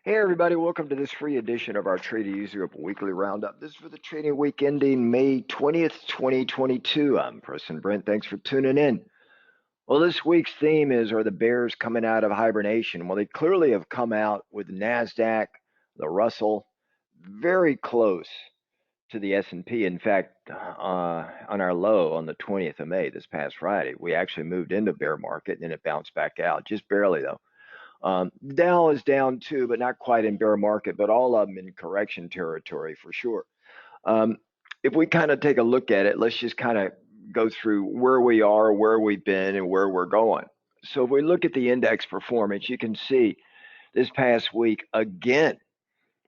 Hey everybody, welcome to this free edition of our Trader User Group Weekly Roundup. This is for the trading week ending May 20th, 2022. I'm Preston Brent. Thanks for tuning in. Well, this week's theme are the bears coming out of hibernation? Well, they clearly have come out with NASDAQ, the Russell, very close to the S&P. In fact, on our low on the 20th of May, this past Friday, we actually moved into bear market and then it bounced back out, just barely though. Dow is down too, but not quite in bear market, but all of them in correction territory for sure. If we kind of take a look at it, let's just kind of go through where we are, where we've been, and where we're going. So if we look at the index performance, you can see this past week, again,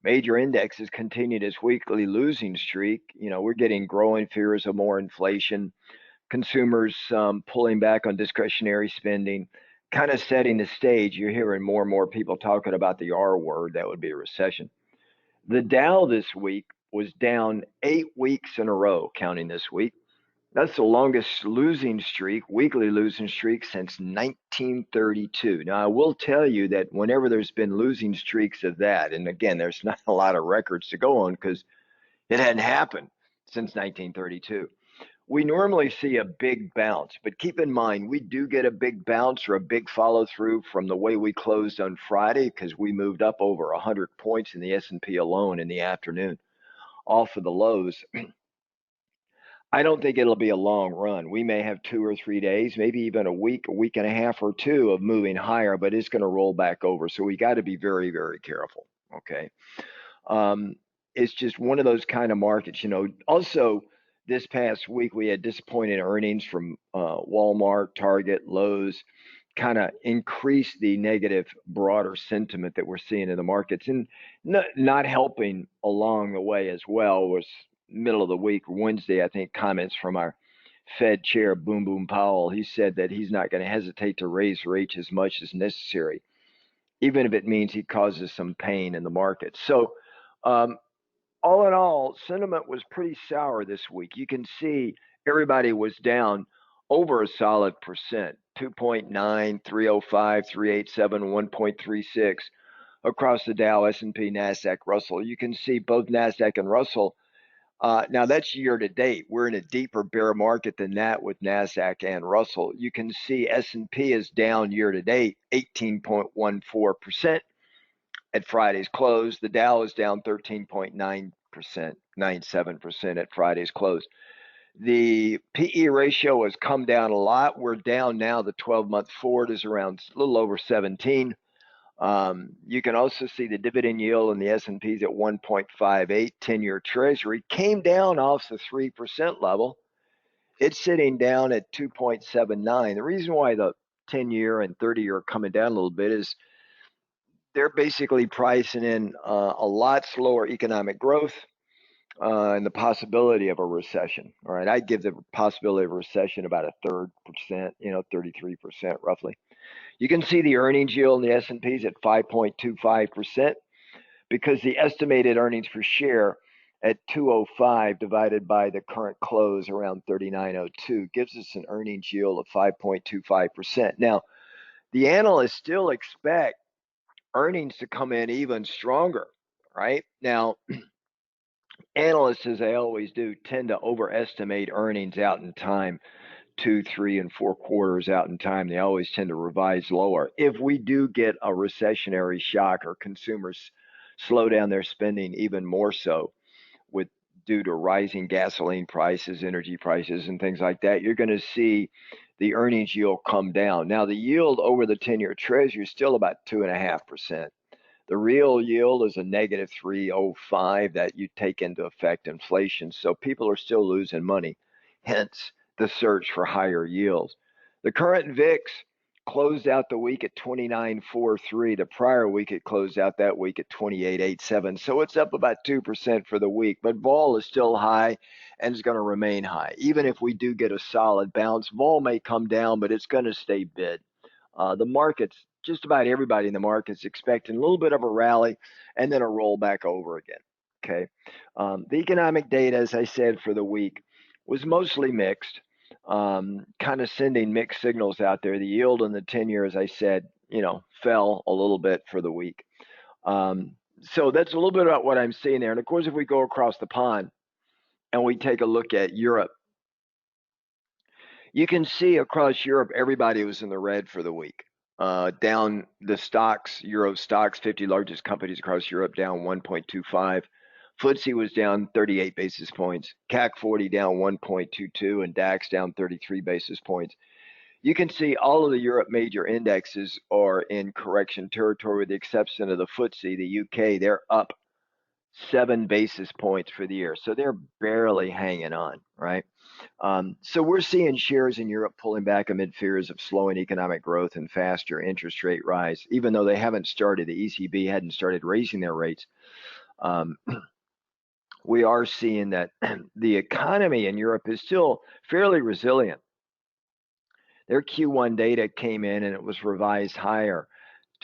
major indexes continued its weekly losing streak. We're getting growing fears of more inflation, consumers pulling back on discretionary spending, kind of setting the stage. You're hearing more and more people talking about the R word, that would be a recession. The Dow this week was down 8 weeks in a row, counting this week. That's the longest losing streak, weekly losing streak since 1932. Now, I will tell you that whenever there's been losing streaks of that, and again, there's not a lot of records to go on because it hadn't happened since 1932. We normally see a big bounce, but keep in mind, we do get a big bounce or a big follow through from the way we closed on Friday because we moved up over 100 points in the S&P alone in the afternoon off of the lows. I don't think it'll be a long run. We may have 2 or 3 days, maybe even a week and a half or two of moving higher, but it's going to roll back over. So we got to be very, very careful. Okay. It's just one of those kind of markets, Also, this past week we had disappointing earnings from Wall Mart, Target, Lowe's, kind of increased the negative broader sentiment that we're seeing in the markets, and not helping along the way as well was middle of the week, Wednesday, I think, comments from our Fed chair, Boom Boom Powell. He said that he's not going to hesitate to raise rates as much as necessary, even if it means he causes some pain in the market. So, all in all, sentiment was pretty sour this week. You can see everybody was down over a solid percent, 2.9, 305, 387, 1.36 across the Dow, S&P, NASDAQ, Russell. You can see both NASDAQ and Russell. Now that's year to date. We're in a deeper bear market than that with NASDAQ and Russell. You can see S&P is down year to date 18.14%. At Friday's close. The Dow is down 13.9%, 97% at Friday's close. The PE ratio has come down a lot. We're down now. The 12-month forward is around a little over 17. You can also see the dividend yield in the S&P is at 1.58. 10-year Treasury came down off the 3% level. It's sitting down at 2.79. The reason why the 10-year and 30-year are coming down a little bit is they're basically pricing in a lot slower economic growth and the possibility of a recession. All right, I'd give the possibility of a recession about a 3%, 33% roughly. You can see the earnings yield in the S&P is at 5.25% because the estimated earnings per share at 205 divided by the current close around 3902 gives us an earnings yield of 5.25%. Now, the analysts still expect earnings to come in even stronger, right? Now, analysts, as they always do, tend to overestimate earnings out in time, 2, 3, and 4 quarters out in time. They always tend to revise lower. If we do get a recessionary shock or consumers slow down their spending even more so due to rising gasoline prices, energy prices, and things like that, you're going to see the earnings yield come down. Now, the yield over the 10-year Treasury is still about 2.5%. The real yield is a negative 3.05 that you take into effect inflation. So people are still losing money, hence the search for higher yields. The current VIX closed out the week at 29.43. The prior week, it closed out that week at 28.87. So it's up about 2% for the week, but vol is still high and is going to remain high. Even if we do get a solid bounce, vol may come down, but it's going to stay bid. The markets, just about everybody in the market's expecting a little bit of a rally and then a roll back over again. Okay. The economic data, as I said, for the week was mostly mixed, kind of sending mixed signals out there. The yield on the 10-year, as I said, fell a little bit for the week. So that's a little bit about what I'm seeing there. And of course, if we go across the pond and we take a look at Europe, you can see across Europe, everybody was in the red for the week. Down the stocks, Euro stocks, 50 largest companies across Europe down 1.25. FTSE was down 38 basis points, CAC 40 down 1.22, and DAX down 33 basis points. You can see all of the Europe major indexes are in correction territory with the exception of the FTSE, the UK, they're up 7 basis points for the year. So they're barely hanging on, right? So we're seeing shares in Europe pulling back amid fears of slowing economic growth and faster interest rate rise, even though they haven't started, the ECB hadn't started raising their rates. We are seeing that the economy in Europe is still fairly resilient. Their Q1 data came in and it was revised higher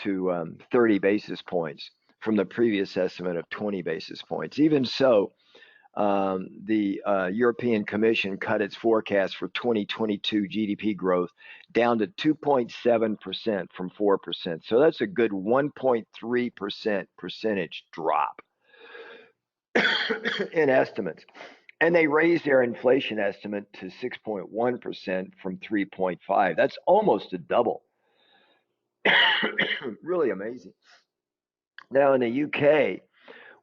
to 30 basis points from the previous estimate of 20 basis points. Even so, the European Commission cut its forecast for 2022 GDP growth down to 2.7% from 4%. So that's a good 1.3% percentage drop in estimates. And they raised their inflation estimate to 6.1% from 3.5. That's almost a double. Really amazing. Now in the UK,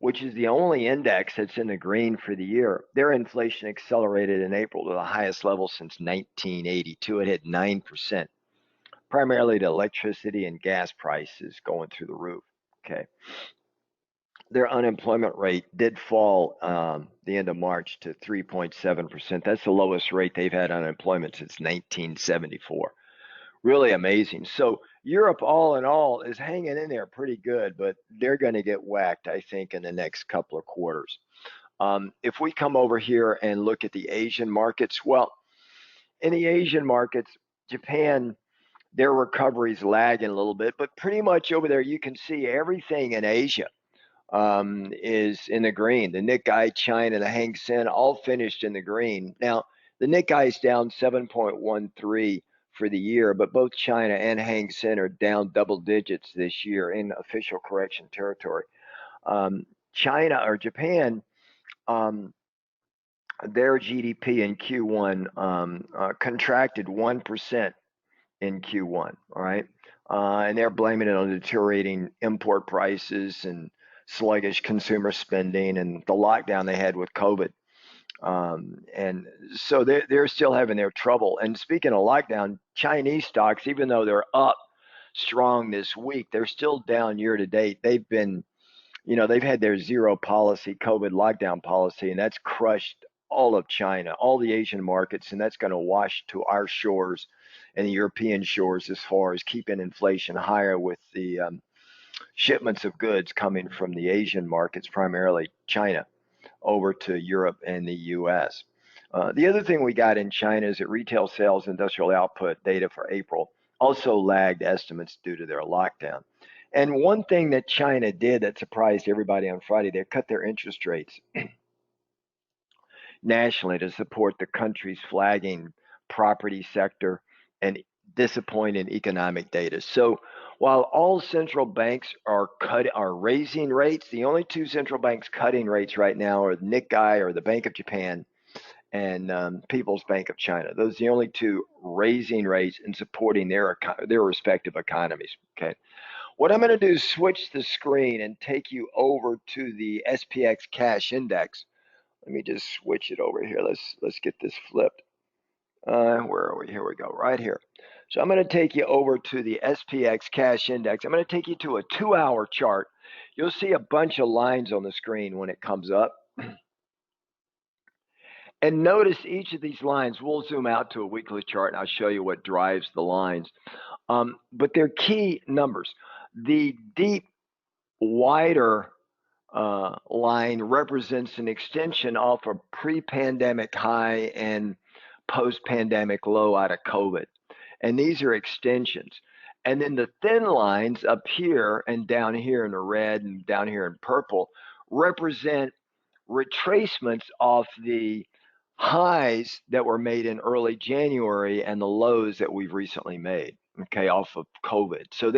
which is the only index that's in the green for the year, their inflation accelerated in April to the highest level since 1982. It hit 9%, primarily to electricity and gas prices going through the roof. Okay. Their unemployment rate did fall the end of March to 3.7%. That's the lowest rate they've had unemployment since 1974. Really amazing. So Europe, all in all, is hanging in there pretty good, but they're going to get whacked, I think, in the next couple of quarters. If we come over here and look at the Asian markets, well, in the Asian markets, Japan, their recovery is lagging a little bit, but pretty much over there, you can see everything in Asia is in the green. The Nikkei, China, the Hang Seng all finished in the green. Now, the Nikkei is down 7.13 for the year, but both China and Hang Seng are down double digits this year in official correction territory. China or Japan, their GDP in Q1 contracted 1% in Q1, all right? And they're blaming it on deteriorating import prices and sluggish consumer spending and the lockdown they had with COVID. And so they're still having their trouble. And speaking of lockdown, Chinese stocks, even though they're up strong this week, they're still down year to date. They've been, they've had their zero policy, COVID lockdown policy, and that's crushed all of China, all the Asian markets, and that's going to wash to our shores and the European shores as far as keeping inflation higher with the shipments of goods coming from the Asian markets, primarily China, over to Europe and the US. The other thing we got in China is that retail sales industrial output data for April also lagged estimates due to their lockdown. And one thing that China did that surprised everybody on Friday, they cut their interest rates nationally to support the country's flagging property sector and disappointing economic data. So while all central banks are raising rates, the only two central banks cutting rates right now are the Nikkei or the Bank of Japan and People's Bank of China. Those are the only two raising rates and supporting their respective economies. Okay. What I'm going to do is switch the screen and take you over to the SPX cash index. Let me just switch it over here. Let's get this flipped. Where are we? Here we go, right here. So I'm going to take you over to the SPX cash index. I'm going to take you to a 2-hour chart. You'll see a bunch of lines on the screen when it comes up. And notice each of these lines, we'll zoom out to a weekly chart and I'll show you what drives the lines. But they're key numbers. The deep, wider line represents an extension off a pre-pandemic high and post-pandemic low out of COVID. And these are extensions. And then the thin lines up here and down here in the red and down here in purple represent retracements off the highs that were made in early January and the lows that we've recently made. okay, off of COVID. So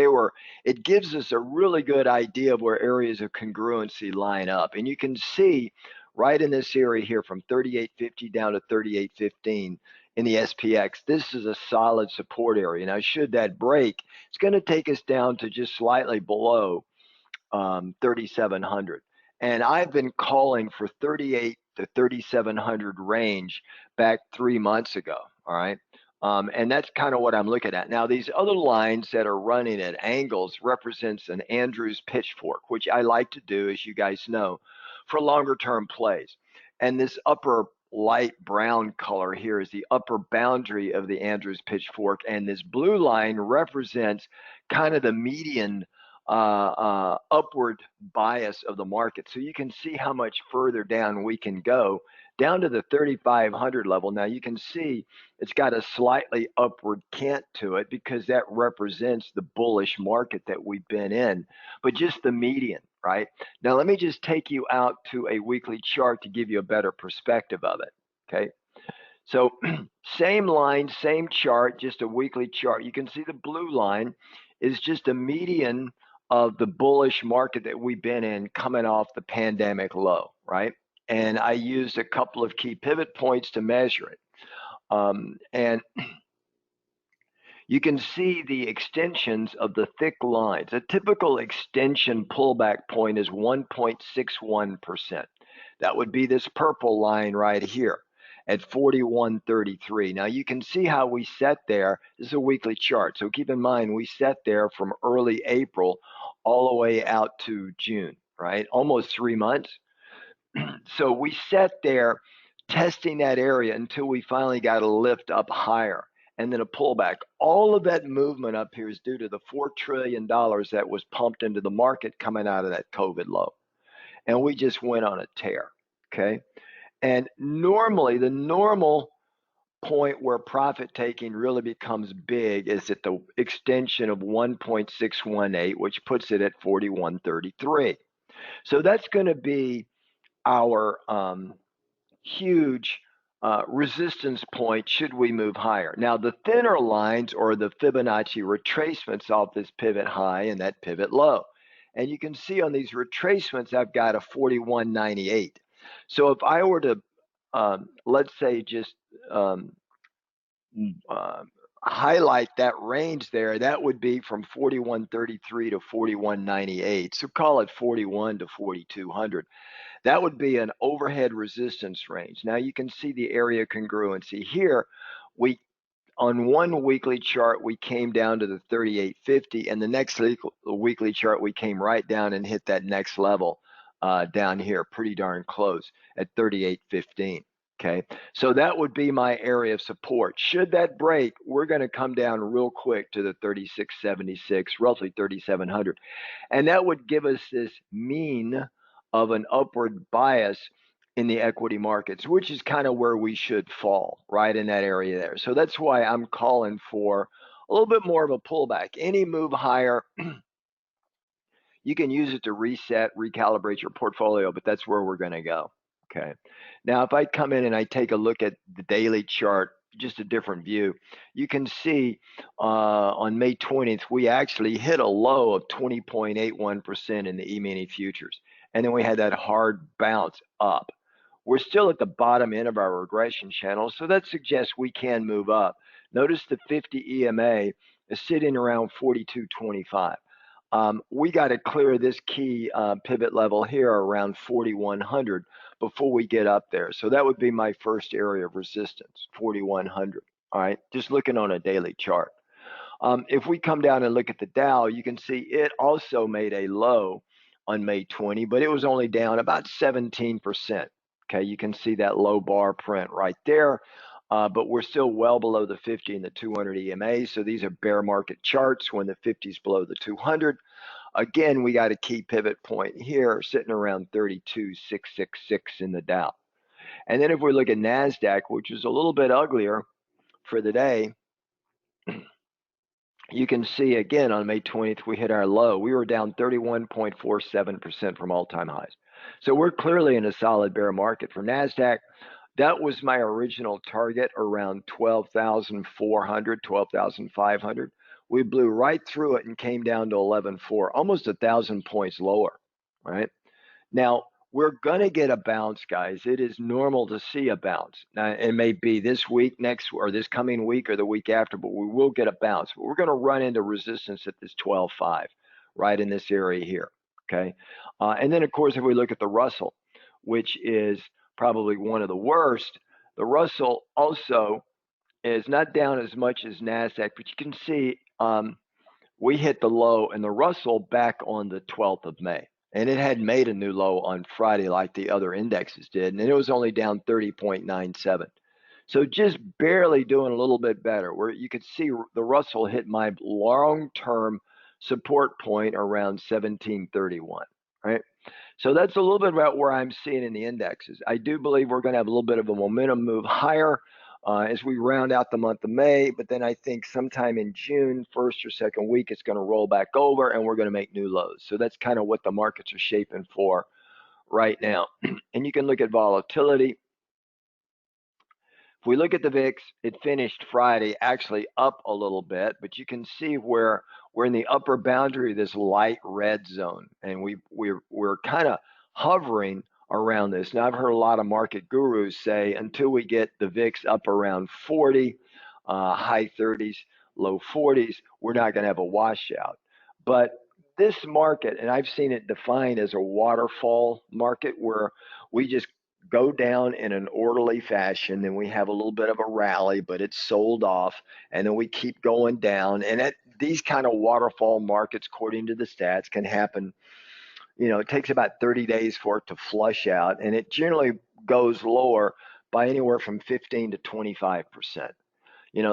it gives us a really good idea of where areas of congruency line up. And you can see right in this area here from 38.50 down to 38.15 in the SPX, this is a solid support area. Now, should that break, it's going to take us down to just slightly below 3,700. And I've been calling for 38 to 3,700 range back 3 months ago. All right. And that's kind of what I'm looking at. Now, these other lines that are running at angles represents an Andrews pitchfork, which I like to do, as you guys know, for longer term plays. And this upper light brown color here is the upper boundary of the Andrews pitchfork. And this blue line represents kind of the median upward bias of the market. So you can see how much further down we can go, down to the 3,500 level. Now you can see it's got a slightly upward cant to it because that represents the bullish market that we've been in, but just the median, right? Now let me just take you out to a weekly chart to give you a better perspective of it, okay? So same line, same chart, just a weekly chart. You can see the blue line is just a median of the bullish market that we've been in coming off the pandemic low, right? And I used a couple of key pivot points to measure it. And you can see the extensions of the thick lines. A typical extension pullback point is 1.61%. That would be this purple line right here at 41.33. Now you can see how we set there. This is a weekly chart. So keep in mind, we set there from early April all the way out to June, right? Almost 3 months. So we set there testing that area until we finally got a lift up higher and then a pullback. All of that movement up here is due to the $4 trillion that was pumped into the market coming out of that COVID low. And we just went on a tear, okay? And normally, the normal point where profit taking really becomes big is at the extension of 1.618, which puts it at 41.33. So that's going to be our huge resistance point should we move higher. Now, the thinner lines or the Fibonacci retracements off this pivot high and that pivot low. And you can see on these retracements, I've got a 41.98. So if I were to, let's say, just highlight that range there, that would be from 41.33 to 41.98. So call it 41 to 4,200. That would be an overhead resistance range. Now you can see the area congruency here. On one weekly chart, we came down to the 38.50, and the next weekly chart, we came right down and hit that next level down here, pretty darn close at 38.15. Okay, so that would be my area of support. Should that break, we're going to come down real quick to the 36.76, roughly 3,700, and that would give us this mean of an upward bias in the equity markets, which is kind of where we should fall, right in that area there. So that's why I'm calling for a little bit more of a pullback. Any move higher, you can use it to reset, recalibrate your portfolio, but that's where we're going to go. Okay. Now, if I come in and I take a look at the daily chart, just a different view, you can see on May 20th, we actually hit a low of 20.81% in the EMinis futures. And then we had that hard bounce up. We're still at the bottom end of our regression channel, so that suggests we can move up. Notice the 50 EMA is sitting around 42.25. We got to clear this key pivot level here around 4,100 before we get up there. So that would be my first area of resistance, 4,100. All right, just looking on a daily chart. If we come down and look at the Dow, you can see it also made a low on May 20, but it was only down about 17%. Okay, you can see that low bar print right there, but we're still well below the 50 and the 200 EMA. So these are bear market charts when the 50 is below the 200. Again, we got a key pivot point here sitting around 32,666 in the Dow. And then if we look at NASDAQ, which is a little bit uglier for the day, you can see again on May 20th, we hit our low. We were down 31.47% from all-time highs. So we're clearly in a solid bear market for NASDAQ. That was my original target around 12,400, 12,500. we blew right through it and came down to 11.4, almost 1,000 points lower, right? Now, we're going to get a bounce, guys. It is normal to see a bounce. Now, it may be this week, next, or this coming week, or the week after, but we will get a bounce. But we're going to run into resistance at this 12.5, right in this area here, okay? And then, of course, if we look at the Russell, which is probably one of the worst, the Russell also is not down as much as NASDAQ, but you can see we hit the low in the Russell back on the 12th of May. And it had made a new low on Friday like the other indexes did, and it was only down 30.97. So just barely doing a little bit better, where you could see the Russell hit my long-term support point around 1731, right? So that's a little bit about where I'm seeing in the indexes. I do believe we're going to have a little bit of a momentum move higher as we round out the month of May, but then I think sometime in June, first or second week, it's going to roll back over and we're going to make new lows. So that's kind of what the markets are shaping for right now. And you can look at volatility. If we look at the VIX, it finished Friday actually up a little bit, but you can see where we're in the upper boundary of this light red zone, and we're kind of hovering around this. Now, I've heard a lot of market gurus say until we get the VIX up around 40, high 30s, low 40s, we're not going to have a washout. But this market, and I've seen it defined as a waterfall market, where we just go down in an orderly fashion, then we have a little bit of a rally, but it's sold off, and then we keep going down. And these kind of waterfall markets, according to the stats, can happen. It takes about 30 days for it to flush out, and it generally goes lower by anywhere from 15 to 25%.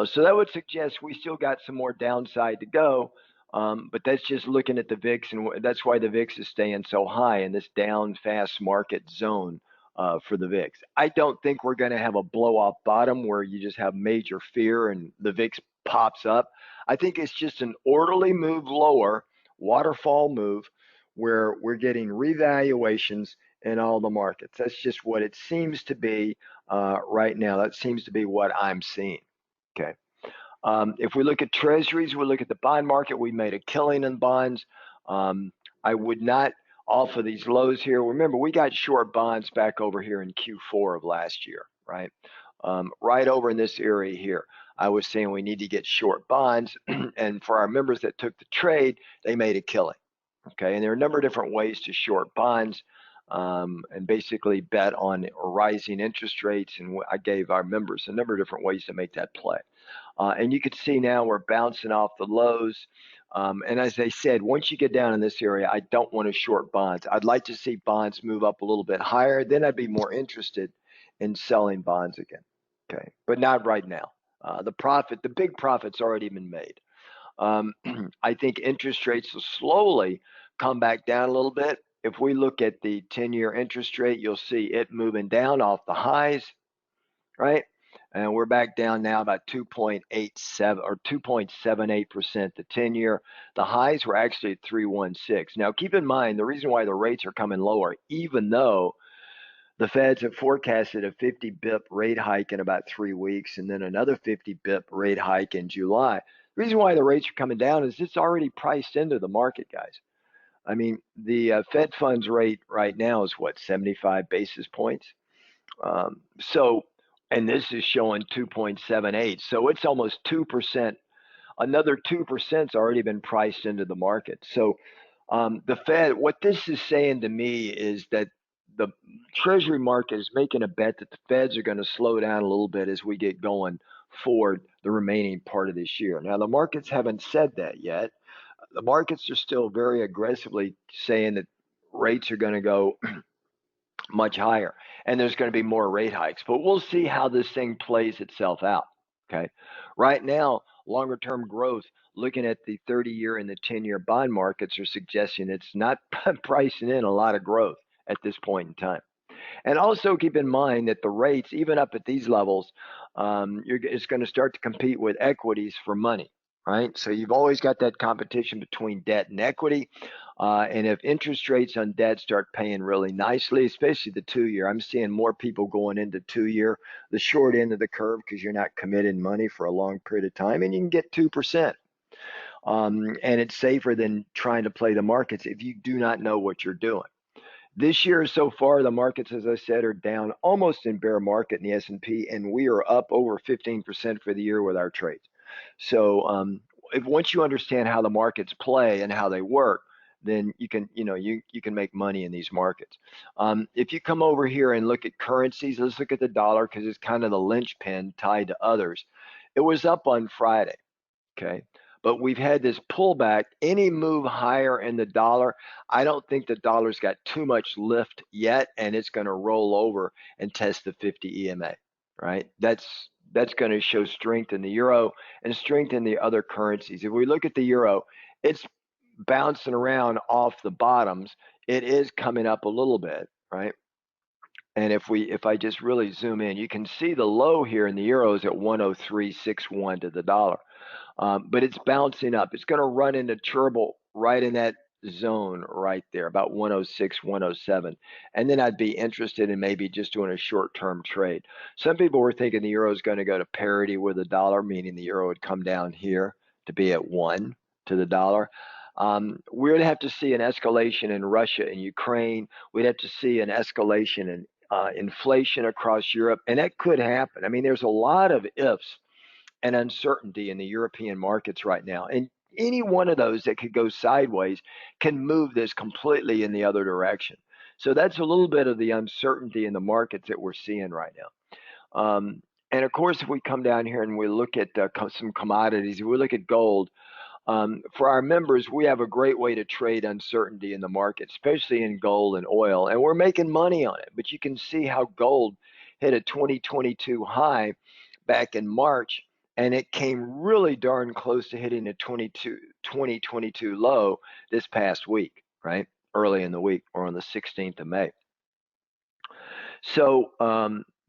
So that would suggest we still got some more downside to go. But that's just looking at the VIX, and that's why the VIX is staying so high in this down fast market zone for the VIX. I don't think we're going to have a blow off bottom where you just have major fear and the VIX pops up. I think it's just an orderly move lower, waterfall move, where we're getting revaluations in all the markets. That's just what it seems to be right now. That seems to be what I'm seeing. Okay. If we look at treasuries, we look at the bond market, we made a killing in bonds. I would not, off of these lows here, remember, we got short bonds back over here in Q4 of last year, right? Right over in this area here, I was saying we need to get short bonds. And for our members that took the trade, they made a killing. Okay, and there are a number of different ways to short bonds and basically bet on rising interest rates. And I gave our members a number of different ways to make that play. And you can see now we're bouncing off the lows. And as I said, once you get down in this area, I don't want to short bonds. I'd like to see bonds move up a little bit higher. Then I'd be more interested in selling bonds again. Okay, but not right now. The big profit's already been made. I think interest rates will slowly come back down a little bit. If we look at the 10-year interest rate, you'll see it moving down off the highs, right? And we're back down now about 2.87 or 2.78%, the 10-year. The highs were actually at 3.16. Now, keep in mind, the reason why the rates are coming lower, even though the Feds have forecasted a 50 bip rate hike in about 3 weeks and then another 50 bip rate hike in July. The reason why the rates are coming down is it's already priced into the market, guys. I mean, the Fed funds rate right now is what, 75 basis points? And this is showing 2.78. So it's almost 2%. Another 2% already been priced into the market. So the Fed, what this is saying to me is that the Treasury market is making a bet that the Feds are going to slow down a little bit as we get going forward the remaining part of this year. Now, the markets haven't said that yet. The markets are still very aggressively saying that rates are going to go much higher and there's going to be more rate hikes. But we'll see how this thing plays itself out. Okay. Right now, longer term growth, looking at the 30-year and the 10-year bond markets, are suggesting it's not pricing in a lot of growth at this point in time. And also keep in mind that the rates, even up at these levels, it's going to start to compete with equities for money, right? So you've always got that competition between debt and equity. And if interest rates on debt start paying really nicely, especially the 2-year, I'm seeing more people going into 2-year, the short end of the curve, because you're not committing money for a long period of time, and you can get 2%. And it's safer than trying to play the markets if you do not know what you're doing. This year so far, the markets, as I said, are down almost in bear market in the S&P, and we are up over 15% for the year with our trades. So if once you understand how the markets play and how they work, then you can, you can make money in these markets. If you come over here and look at currencies, let's look at the dollar because it's kind of the linchpin tied to others. It was up on Friday. Okay. But we've had this pullback. Any move higher in the dollar, I don't think the dollar's got too much lift yet, and it's going to roll over and test the 50 EMA, right? That's going to show strength in the euro and strength in the other currencies. If we look at the euro, it's bouncing around off the bottoms. It is coming up a little bit, right? And if I just really zoom in, you can see the low here in the euro is at 103.61 to the dollar. But it's bouncing up. It's going to run into trouble right in that zone right there, about 106, 107. And then I'd be interested in maybe just doing a short-term trade. Some people were thinking the euro is going to go to parity with the dollar, meaning the euro would come down here to be at 1 to the dollar. We'd have to see an escalation in Russia and Ukraine. We'd have to see an escalation in inflation across Europe, and that could happen. I mean, there's a lot of ifs and uncertainty in the European markets right now. And any one of those that could go sideways can move this completely in the other direction. So that's a little bit of the uncertainty in the markets that we're seeing right now. And of course, if we come down here and we look at some commodities, if we look at gold, for our members, we have a great way to trade uncertainty in the market, especially in gold and oil, and we're making money on it. But you can see how gold hit a 2022 high back in March, and it came really darn close to hitting a 2022 low this past week, right? Early in the week, or on the 16th of May. So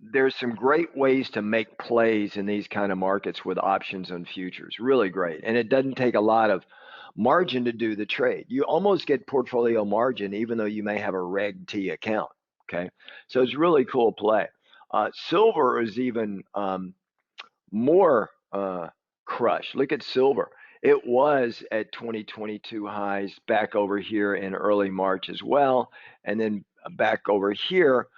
there's some great ways to make plays in these kind of markets with options on futures. Really great. And it doesn't take a lot of margin to do the trade. You almost get portfolio margin even though you may have a Reg T account. Okay. So it's really cool play. Silver is even more crushed. Look at silver. It was at 2022 highs back over here in early March as well. And then back over here,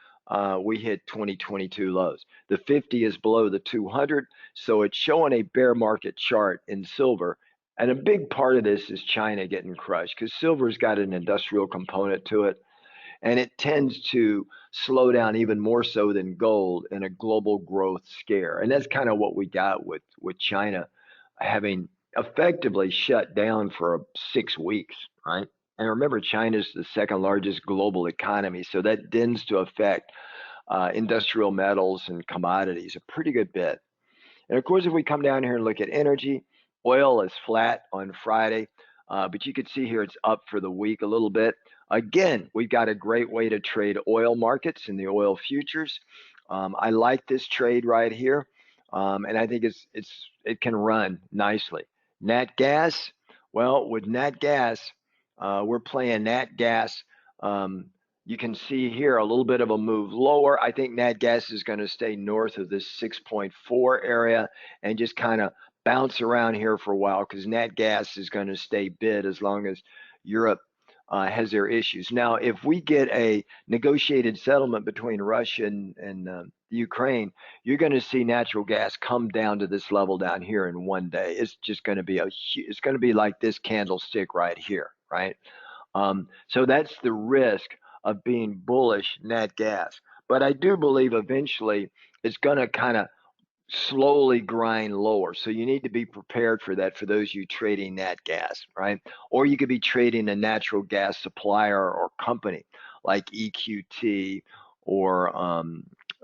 we hit 2022 lows. The 50 is below the 200, so it's showing a bear market chart in silver. And a big part of this is China getting crushed because silver's got an industrial component to it, and it tends to slow down even more so than gold in a global growth scare. And that's kind of what we got with China having effectively shut down for 6 weeks, right? And remember, China's the second largest global economy, so that tends to affect industrial metals and commodities a pretty good bit. And of course, if we come down here and look at energy, oil is flat on Friday, but you can see here it's up for the week a little bit. Again, we've got a great way to trade oil markets in the oil futures. I like this trade right here, and I think it can run nicely. Nat gas, well, with nat gas, we're playing nat gas. You can see here a little bit of a move lower. I think nat gas is going to stay north of this 6.4 area and just kind of bounce around here for a while because nat gas is going to stay bid as long as Europe has their issues. Now, if we get a negotiated settlement between Russia and Ukraine, you're going to see natural gas come down to this level down here in one day. It's just going to be it's going to be like this candlestick right here, right? So that's the risk of being bullish nat gas. But I do believe eventually it's going to kind of slowly grind lower. So you need to be prepared for that for those you trading nat gas, right? Or you could be trading a natural gas supplier or company like EQT or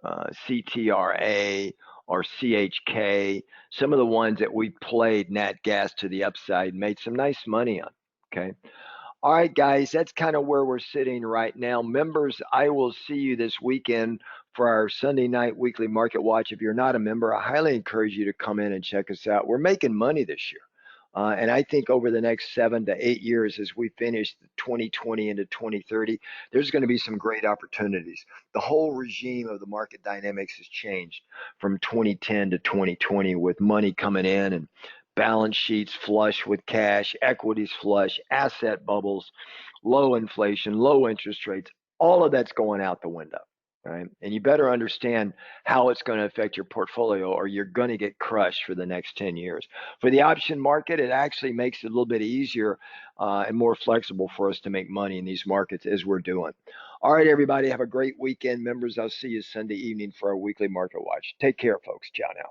CTRA or CHK, some of the ones that we played nat gas to the upside, made some nice money on, okay? All right, guys, that's kind of where we're sitting right now. Members, I will see you this weekend for our Sunday night weekly market watch. If you're not a member, I highly encourage you to come in and check us out. We're making money this year. And I think over the next 7 to 8 years, as we finish 2020 into 2030, there's going to be some great opportunities. The whole regime of the market dynamics has changed from 2010 to 2020 with money coming in and balance sheets flush with cash, equities flush, asset bubbles, low inflation, low interest rates, all of that's going out the window. Right? And you better understand how it's going to affect your portfolio, or you're going to get crushed for the next 10 years. For the option market, it actually makes it a little bit easier and more flexible for us to make money in these markets, as we're doing. All right, everybody, have a great weekend. Members, I'll see you Sunday evening for our weekly market watch. Take care, folks. Ciao now.